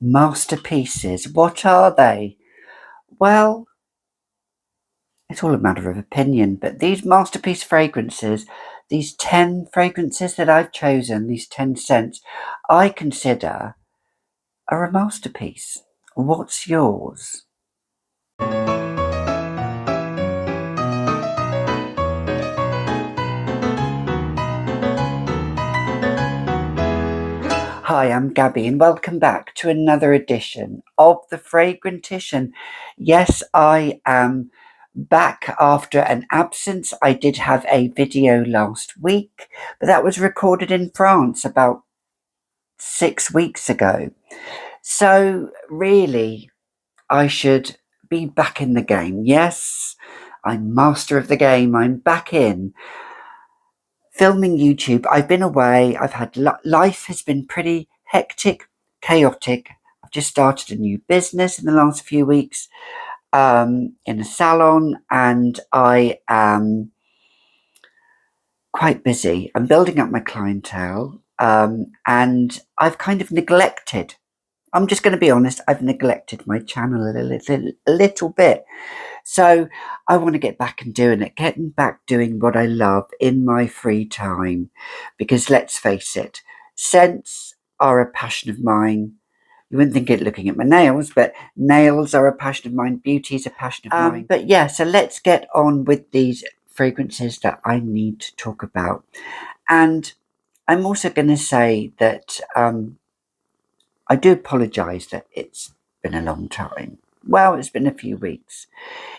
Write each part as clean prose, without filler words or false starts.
Masterpieces. What are they? Well, it's all a matter of opinion, but these masterpiece fragrances, these 10 fragrances that I've chosen, these 10 scents, I consider are a masterpiece. What's yours? Hi, I'm Gabby, and welcome back to another edition of the Fragrantician. Yes, I am back after an absence. I did have a video last week, but that was recorded in France about 6 weeks ago. So, really, I should be back in the game. Yes, I'm master of the game. I'm back in filming YouTube. I've been away. I've had life has been pretty hectic, chaotic. I've just started a new business in the last few weeks in a salon, and I am quite busy. I'm building up my clientele, and I've kind of neglected. I'm just going to be honest. I've neglected my channel a little bit. So I want to get back and doing it, getting back doing what I love in my free time. Because let's face it, scents are a passion of mine. You wouldn't think it looking at my nails, but nails are a passion of mine. Beauty is a passion of mine. But yeah, so let's get on with these fragrances that I need to talk about. And I'm also going to say that I do apologise that it's been a long time. Well, it's been a few weeks.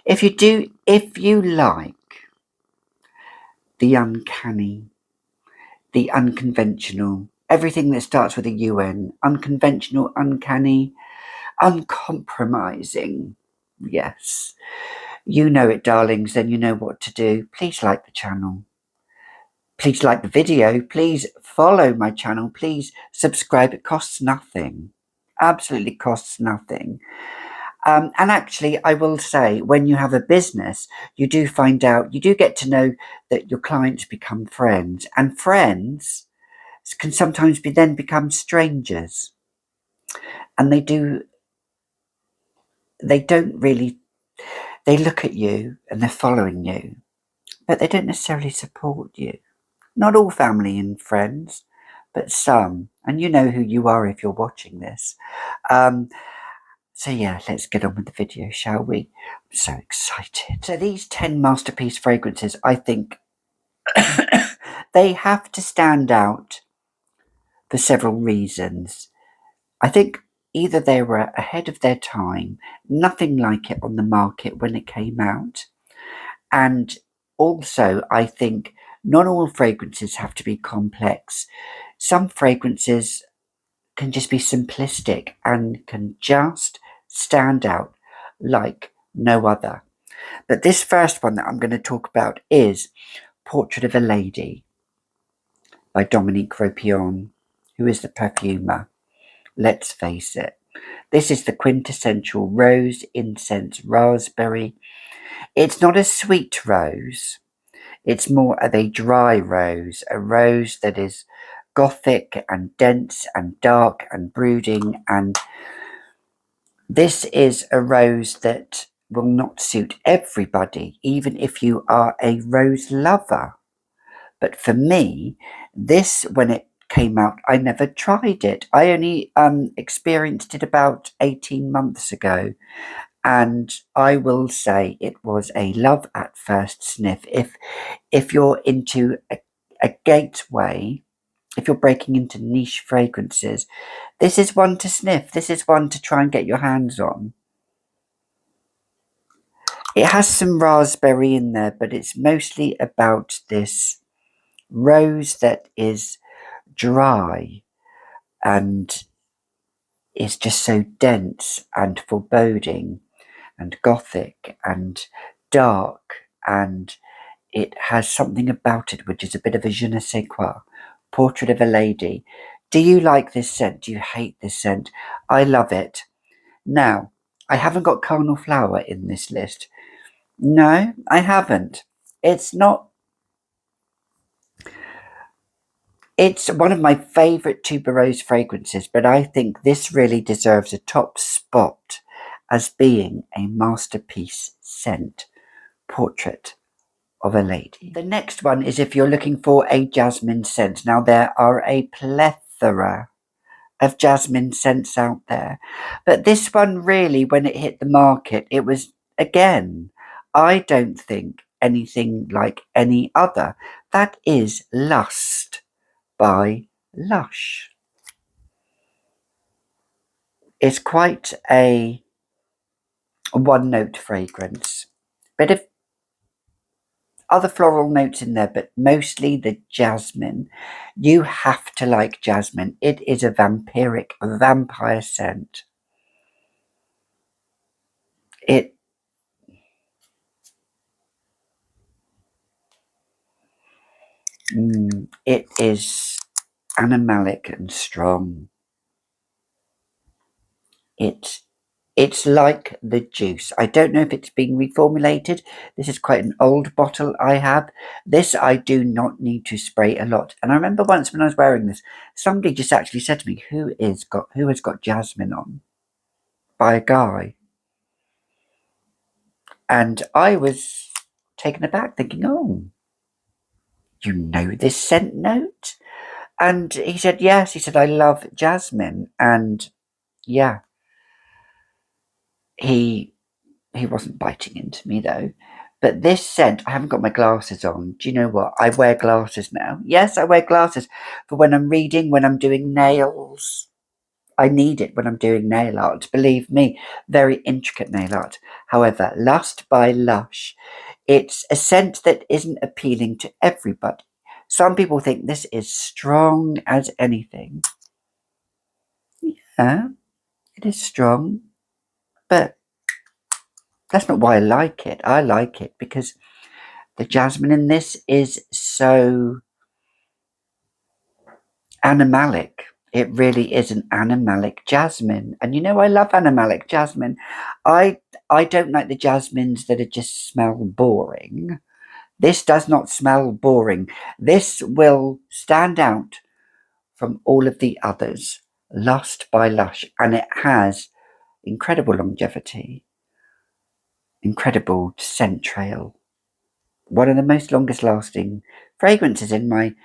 If you like the uncanny, the unconventional, everything that starts with a UN, unconventional, uncanny, uncompromising, yes, you know it, darlings, then you know what to do. Please like the channel. Please like the video. Please follow my channel. Please subscribe. It costs nothing. Absolutely costs nothing. And actually, I will say, when you have a business, you do get to know that your clients become friends, and friends can sometimes then become strangers. And they look at you and they're following you, but they don't necessarily support you. Not all family and friends, but some. And you know who you are if you're watching this. So yeah, let's get on with the video, shall we? I'm so excited. So these 10 masterpiece fragrances, I think they have to stand out for several reasons. I think either they were ahead of their time, nothing like it on the market when it came out, and also I think not all fragrances have to be complex. Some fragrances can just be simplistic and can just stand out like no other. But this first one that I'm going to talk about is Portrait of a Lady by Dominique Ropion, who is the perfumer. Let's face it, this is the quintessential rose, incense, raspberry. It's not a sweet rose. It's more of a dry rose, a rose that is gothic and dense and dark and brooding, and this is a rose that will not suit everybody, even if you are a rose lover. But for me, this, when it came out, I never tried it. I only experienced it about 18 months ago. And I will say it was a love at first sniff. If you're into a gateway, if you're breaking into niche fragrances, this is one to sniff. This is one to try and get your hands on. It has some raspberry in there, but it's mostly about this rose that is dry and is just so dense and foreboding and gothic and dark, and it has something about it which is a bit of a je ne sais quoi. Portrait of a Lady. Do you like this scent? Do you hate this scent? I love it. Now, I haven't got Carnal Flower in this list. No, I haven't. It's not It's one of my favourite tuberose fragrances, but I think this really deserves a top spot as being a masterpiece scent. Portrait of a lady. The next one is if you're looking for a jasmine scent. Now, there are a plethora of jasmine scents out there, but this one really, when it hit the market, it was, again, I don't think anything like any other. That is Lust by Lush. It's quite a one-note fragrance. Bit of other floral notes in there, but mostly the jasmine. You have to like jasmine. It is a vampire scent. It it is animalic and strong. It's like the juice. I don't know if it's been reformulated. This is quite an old bottle I have. This I do not need to spray a lot. And I remember once when I was wearing this, somebody just actually said to me, who has got jasmine on? By a guy. And I was taken aback, thinking, oh, you know this scent note? And he said, yes. He said, I love jasmine. And yeah, he wasn't biting into me though. But this scent, I haven't got my glasses on. Do you know what? I wear glasses now. Yes, I wear glasses for when I'm reading, when I'm doing nails. I need it when I'm doing nail art. Believe me, very intricate nail art. However, Lust by Lush, it's a scent that isn't appealing to everybody. Some people think this is strong as anything. Yeah, it is strong, but that's not why I like it. I like it because the jasmine in this is so animalic. It really is an animalic jasmine. And you know, I love animalic jasmine. I don't like the jasmines that just smell boring. This does not smell boring. This will stand out from all of the others. Lust by Lush. And it has incredible longevity, incredible scent trail. One of the most longest lasting fragrances in my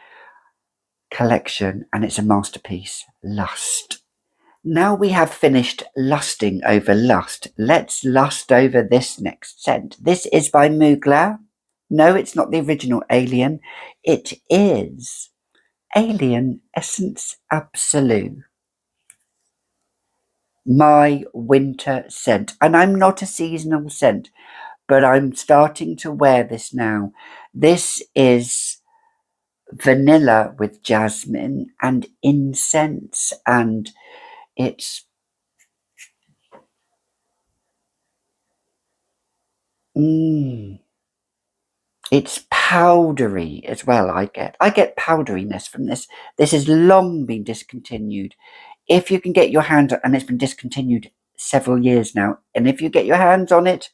collection, and it's a masterpiece. Lust. Now we have finished lusting over Lust. Let's lust over this next scent. This is by Muga. No, it's not the original Alien. It is Alien Essence Absolute. My winter scent. And I'm not a seasonal scent, but I'm starting to wear this now. This is vanilla with jasmine and incense, and it's it's powdery as well. I get powderiness from this. This has long been discontinued. If you can get your hands on, and it's been discontinued several years now, and if you get your hands on it,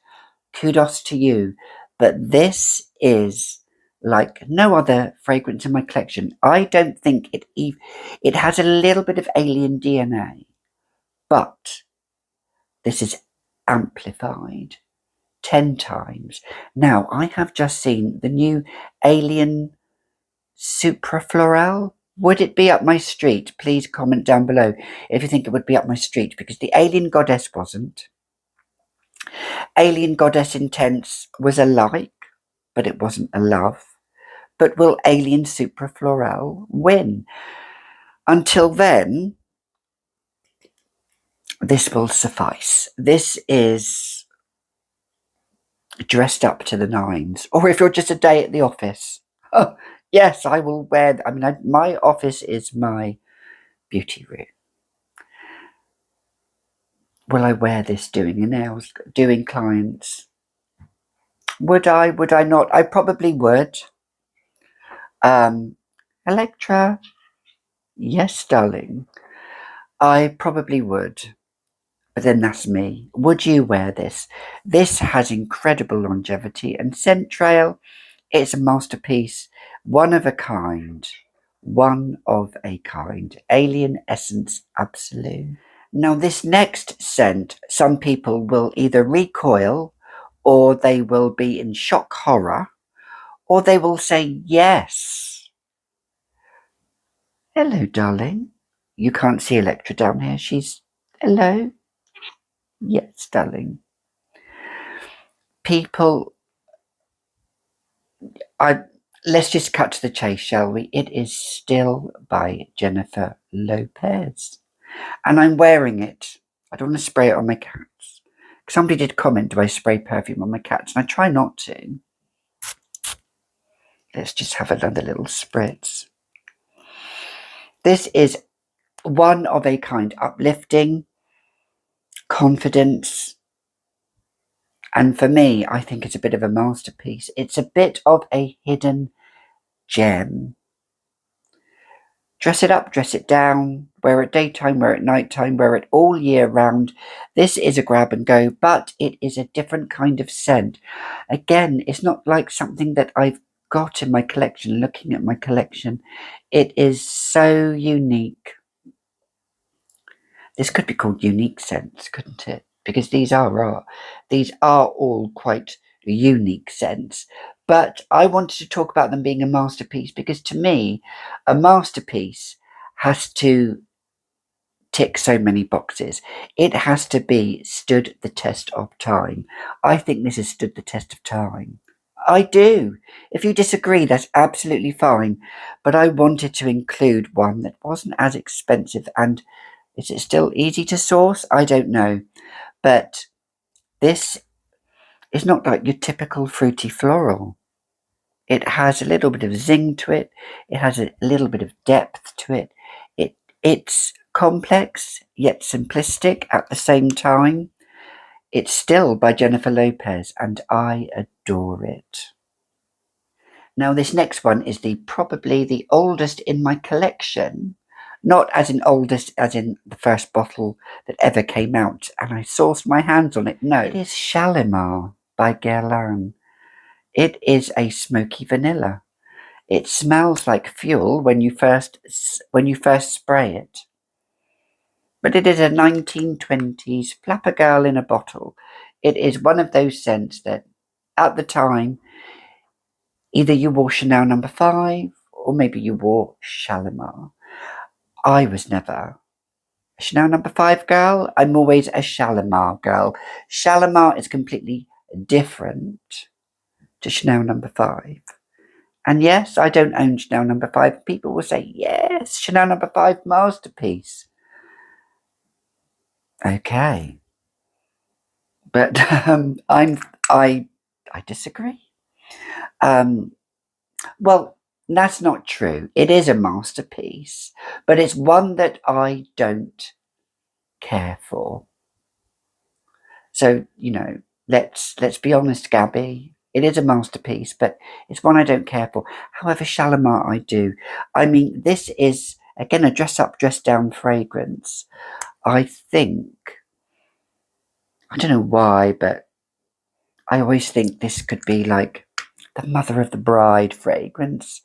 kudos to you. But this is like no other fragrance in my collection. I don't think it has a little bit of alien DNA, but this is amplified 10 times. Now, I have just seen the new Alien Suprafloral. Would it be up my street? Please comment down below if you think it would be up my street, because the Alien Goddess wasn't. Alien Goddess Intense was a like, but it wasn't a love. But will Alien Suprafloral win? Until then, this will suffice. This is dressed up to the nines. Or if you're just a day at the office. Oh, yes, I will wear. My office is my beauty room. Will I wear this doing your nails, doing clients? Would I? Would I not? I probably would. Electra, yes, darling. I probably would. But then that's me. Would you wear this? This has incredible longevity and scent trail. It's a masterpiece, one of a kind. One of a kind. Alien Essence Absolute. Now, this next scent, some people will either recoil, or they will be in shock horror, or they will say yes. Hello, darling. You can't see Electra down here. She's... Hello? Yes, darling. People... Let's just cut to the chase, shall we? It is still by Jennifer Lopez. And I'm wearing it. I don't want to spray it on my cats. Somebody did comment, do I spray perfume on my cats? And I try not to. Let's just have another little spritz. This is one of a kind, uplifting, confidence. And for me, I think it's a bit of a masterpiece. It's a bit of a hidden gem. Dress it up, dress it down, wear it daytime, wear it nighttime, wear it all year round. This is a grab and go, but it is a different kind of scent. Again, it's not like something that I've got in my collection. Looking at my collection, it is so unique. This could be called unique scents, couldn't it? Because these are all quite unique scents. But I wanted to talk about them being a masterpiece because to me, a masterpiece has to tick so many boxes. It has to be stood the test of time. I think this has stood the test of time. I do. If you disagree, that's absolutely fine. But I wanted to include one that wasn't as expensive. And is it still easy to source? I don't know. But this is not like your typical fruity floral. It has a little bit of zing to it. It has a little bit of depth to it. It's complex yet simplistic at the same time. It's still by Jennifer Lopez, and I adore it. Now, this next one is probably the oldest in my collection. Not as in oldest as in the first bottle that ever came out, and I sourced my hands on it. No, it is Shalamar by Guerlain. It is a smoky vanilla. It smells like fuel when you first spray it. But it is a 1920s flapper girl in a bottle. It is one of those scents that, at the time, either you wore Chanel No. 5 or maybe you wore Shalamar. I was never a Chanel No. 5 girl. I'm always a Shalamar girl. Shalamar is completely different to Chanel No. 5. And yes, I don't own Chanel No. 5. People will say, yes, Chanel No. 5 masterpiece. Okay. But I disagree. Well, that's not true. It is a masterpiece, but it's one that I don't care for. So, let's be honest, Gabby. It is a masterpiece, but it's one I don't care for. However, Shalamar I do. I mean, this is, again, a dress up, dress down fragrance. I think, I don't know why, but I always think this could be like the mother of the bride fragrance.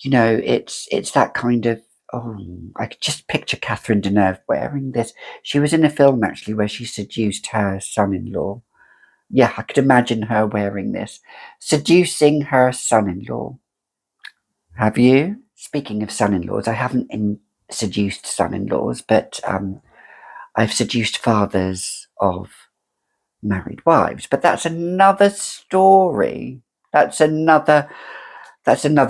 It's that kind of, I could just picture Catherine Deneuve wearing this. She was in a film actually where she seduced her son-in-law. Yeah, I could imagine her wearing this, seducing her son-in-law. Have you? Speaking of son-in-laws, I haven't seduced son-in-laws, but I've seduced fathers of married wives. But that's another story. That's another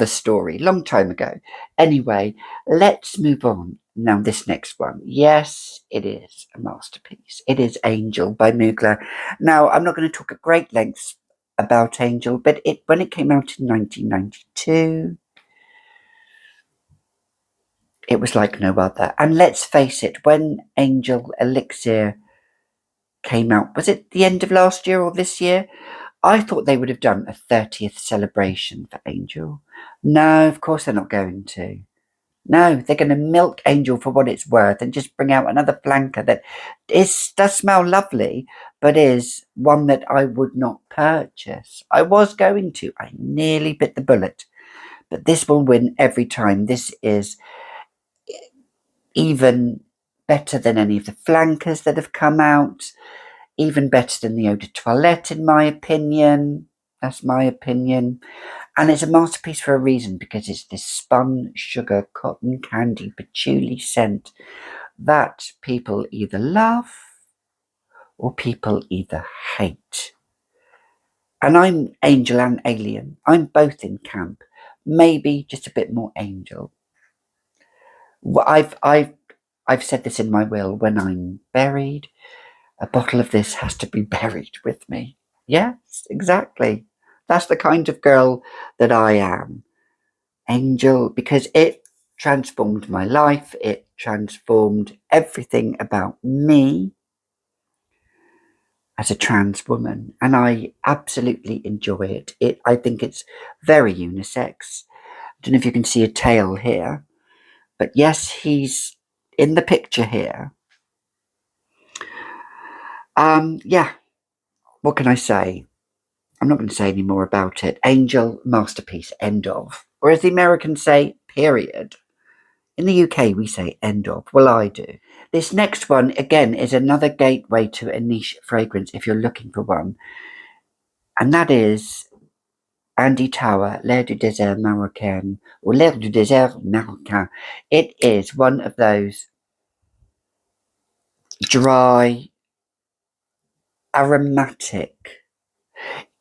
story, long time ago. Anyway, let's move on. Now, this next one. Yes, it is a masterpiece. It is Angel by Muga. Now, I'm not going to talk at great lengths about Angel, but when it came out in 1992, it was like no other. And let's face it, when Angel Elixir came out, was it the end of last year or this year? I thought they would have done a 30th celebration for Angel. No, of course they're not going to. No, they're going to milk Angel for what it's worth and just bring out another flanker that does smell lovely, but is one that I would not purchase. I was going to. I nearly bit the bullet. but this will win every time. This is even better than any of the flankers that have come out, even better than the eau de toilette, in my opinion. That's my opinion. And it's a masterpiece for a reason, because it's this spun sugar cotton candy patchouli scent that people either love or people either hate. And I'm angel and alien. I'm both in camp. Maybe just a bit more angel. I've said this in my will. When I'm buried, a bottle of this has to be buried with me. Yes, exactly. That's the kind of girl that I am. Angel, because it transformed my life. It transformed everything about me as a trans woman, and I absolutely enjoy it. I think it's very unisex. I don't know if you can see a tail here, but yes, he's in the picture here. Yeah, what can I say? I'm not going to say any more about it. Angel, masterpiece, end of. Or as the Americans say, period. In the UK, we say end of. Well, I do. This next one, again, is another gateway to a niche fragrance if you're looking for one. And that is Andy Tower, L'air du désert marocain, or L'air du désert marocain. It is one of those dry, aromatic.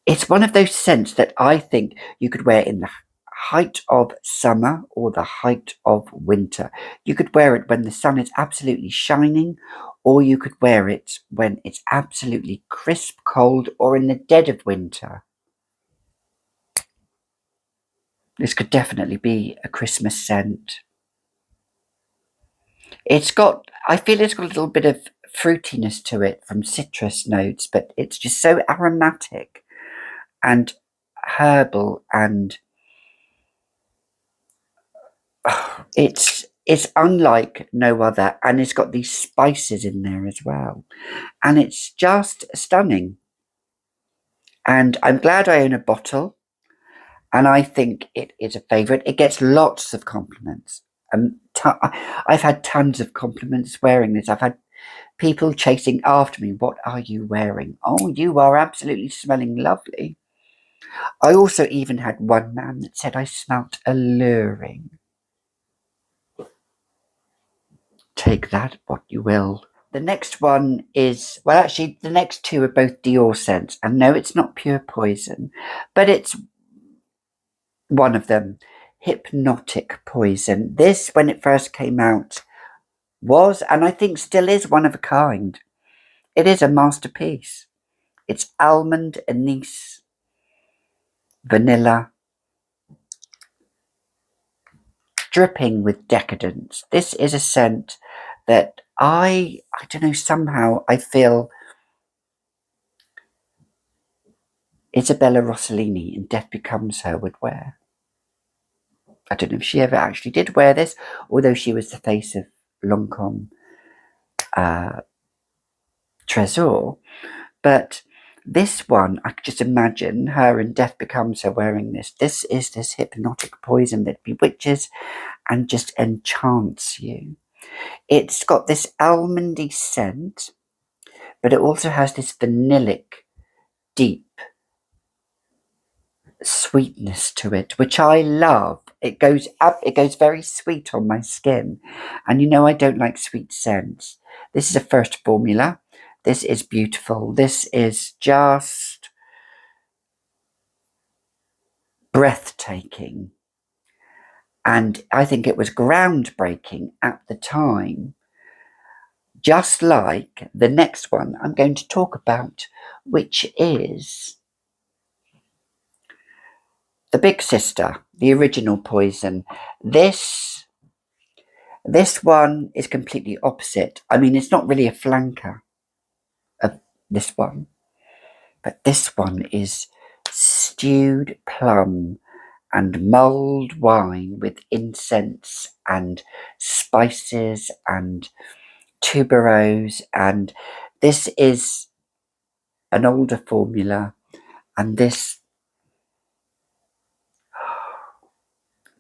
It's one of those scents that I think you could wear in the height of summer or the height of winter. You could wear it when the sun is absolutely shining, or you could wear it when it's absolutely crisp cold or in the dead of winter. This could definitely be a Christmas scent. I feel it's got a little bit of fruitiness to it from citrus notes, but it's just so aromatic and herbal, and it's unlike no other, and it's got these spices in there as well, and it's just stunning. And I'm glad I own a bottle, and I think it is a favourite. It gets lots of compliments. I've had tons of compliments wearing this. I've had people chasing after me. What are you wearing? Oh, you are absolutely smelling lovely. I also even had one man that said I smelt alluring. Take that what you will. The next one is, well, actually, the next two are both Dior scents. And no, it's not pure poison, but it's one of them. Hypnotic Poison. This, when it first came out, was, and I think still is, one of a kind. It is a masterpiece. It's almond, anise, vanilla, dripping with decadence. This is a scent that I don't know, somehow I feel Isabella Rossellini in Death Becomes Her would wear. I don't know if she ever actually did wear this, although she was the face of Lancôme Trésor. But this one, I could just imagine her in Death Becomes Her wearing this. This is this hypnotic poison that bewitches and just enchants you. It's got this almondy scent, but it also has this vanillic, deep sweetness to it, which I love. It goes very sweet on my skin. And you know I don't like sweet scents. This is a first formula. This is beautiful. This is just breathtaking. And I think it was groundbreaking at the time. Just like the next one I'm going to talk about, which is the Big Sister, the original Poison. This one is completely opposite. I mean, it's not really a flanker of this one, but this one is stewed plum and mulled wine with incense and spices and tuberose, and this is an older formula, and this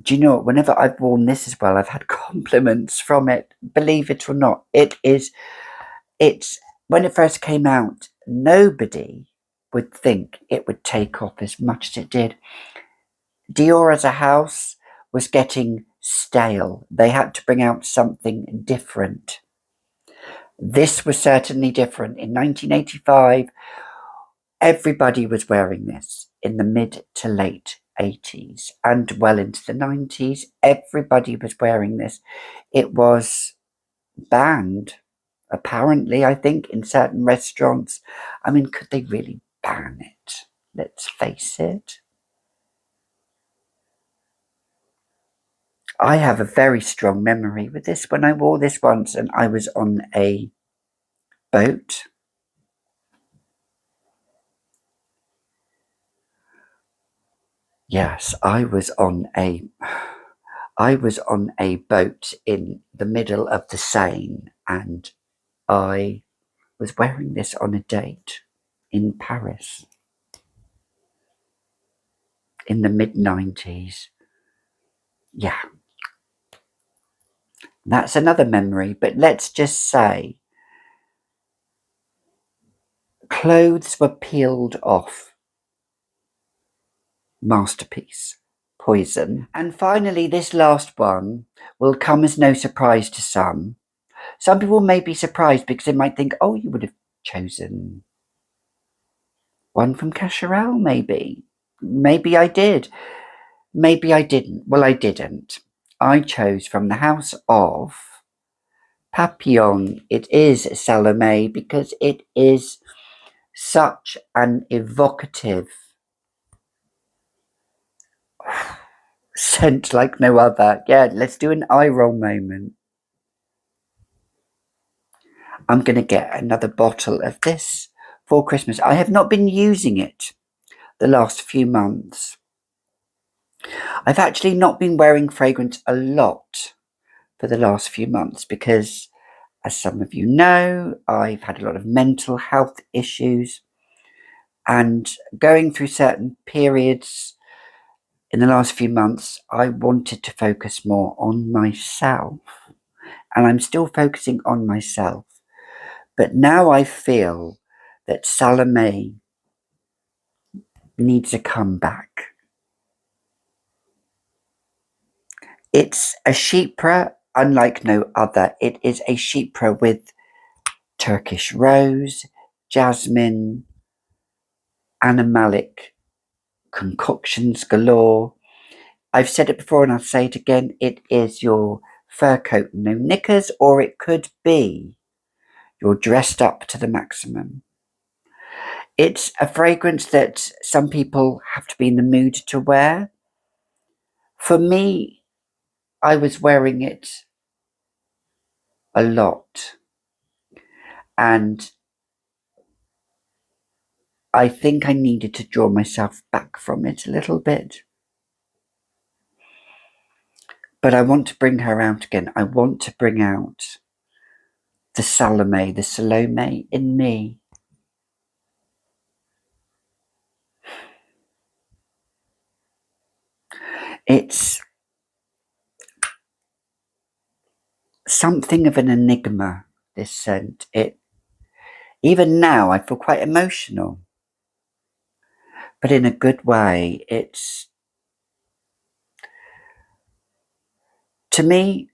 Do you know what? Whenever I've worn this as well, I've had compliments from it. Believe it or not, it's when it first came out, nobody would think it would take off as much as it did. Dior as a house was getting stale. They had to bring out something different. This was certainly different. In 1985, everybody was wearing this in the mid to late 80s and well into the 90s. Everybody was wearing this. It was banned, apparently, I think, in certain restaurants. I mean, could they really ban it? Let's face it. I have a very strong memory with this. When I wore this once and I was on a boat. Yes, I was on a boat in the middle of the Seine and I was wearing this on a date in Paris in the mid-90s. Yeah, that's another memory, but let's just say clothes were peeled off. Masterpiece. Poison. And finally, this last one will come as no surprise to some. Some people may be surprised because they might think, oh, you would have chosen one from Cacharel, maybe. Maybe I did. Maybe I didn't. Well, I didn't. I chose from the house of Papillon. It is Salome because it is such an evocative scent like no other. Yeah, let's do an eye roll moment. I'm going to get another bottle of this for Christmas. I have not been using it the last few months. I've actually not been wearing fragrance a lot for the last few months because, as some of you know, I've had a lot of mental health issues and going through certain periods in the last few months, I wanted to focus more on myself. And I'm still focusing on myself. But now I feel that Salome needs a comeback. It's a chypre unlike no other. It is a chypre with Turkish rose, jasmine, animalic concoctions galore. I've said it before and I'll say it again. It is your fur coat, no knickers, or it could be you're dressed up to the maximum. It's a fragrance that some people have to be in the mood to wear. For me, I was wearing it a lot. And I think I needed to draw myself back from it a little bit. But I want to bring her out again. I want to bring out the Salome in me. It's something of an enigma, this scent. Even now I feel quite emotional. But in a good way. To me,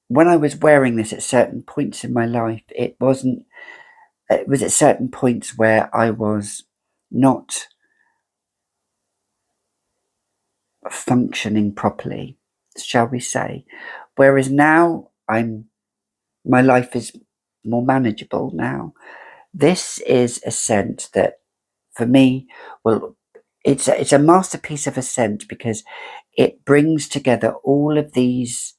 when I was wearing this at certain points in my life, it was at certain points where I was not functioning properly, shall we say. Whereas now my life is more manageable now. This is a scent that for me, well, it's a masterpiece of a scent because it brings together all of these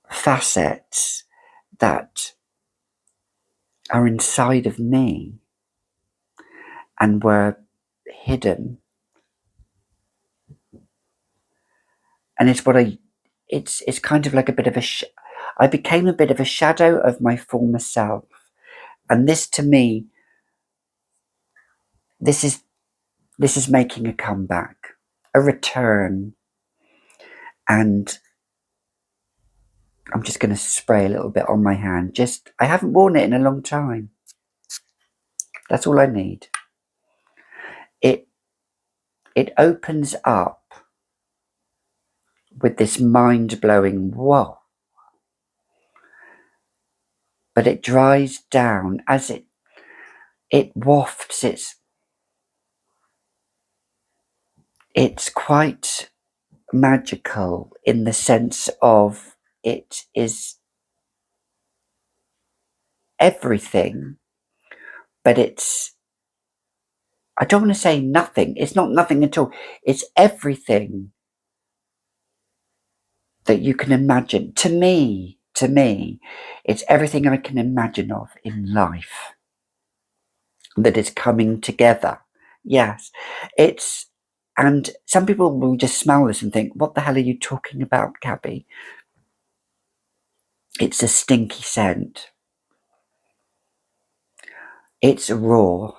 facets that are inside of me and were hidden. And it's kind of like a bit of I became a bit of a shadow of my former self. And this to me, this is making a comeback, a return. And I'm just going to spray a little bit on my hand. I haven't worn it in a long time. That's all I need. It opens up with this mind-blowing whoa. But it dries down as it wafts. It's quite magical in the sense of it is everything, but I don't want to say nothing. It's not nothing at all. It's everything that you can imagine. To me, it's everything I can imagine of in life that is coming together. Yes, and some people will just smell this and think, what the hell are you talking about, Gabby? It's a stinky scent. It's raw.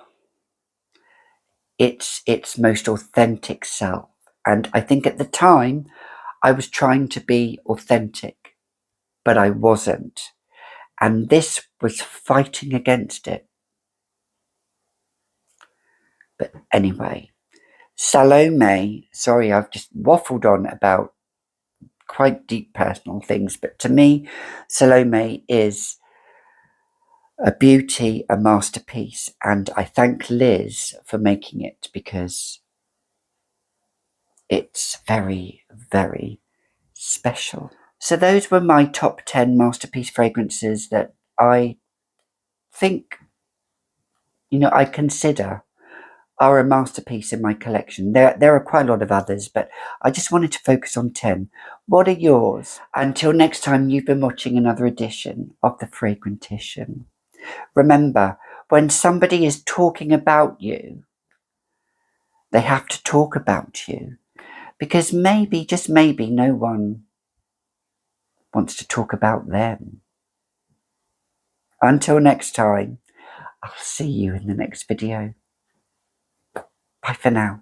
It's its most authentic self. And I think at the time I was trying to be authentic, but I wasn't. And this was fighting against it. But anyway, Salome, sorry, I've just waffled on about quite deep personal things, but to me, Salome is a beauty, a masterpiece, and I thank Liz for making it because it's very, very special. So those were my top 10 masterpiece fragrances that I think, I consider are a masterpiece in my collection. There are quite a lot of others, but I just wanted to focus on 10. What are yours? Until next time, you've been watching another edition of The Fragrantician. Remember, when somebody is talking about you, they have to talk about you. Because maybe, just maybe, no one wants to talk about them. Until next time, I'll see you in the next video. Bye for now.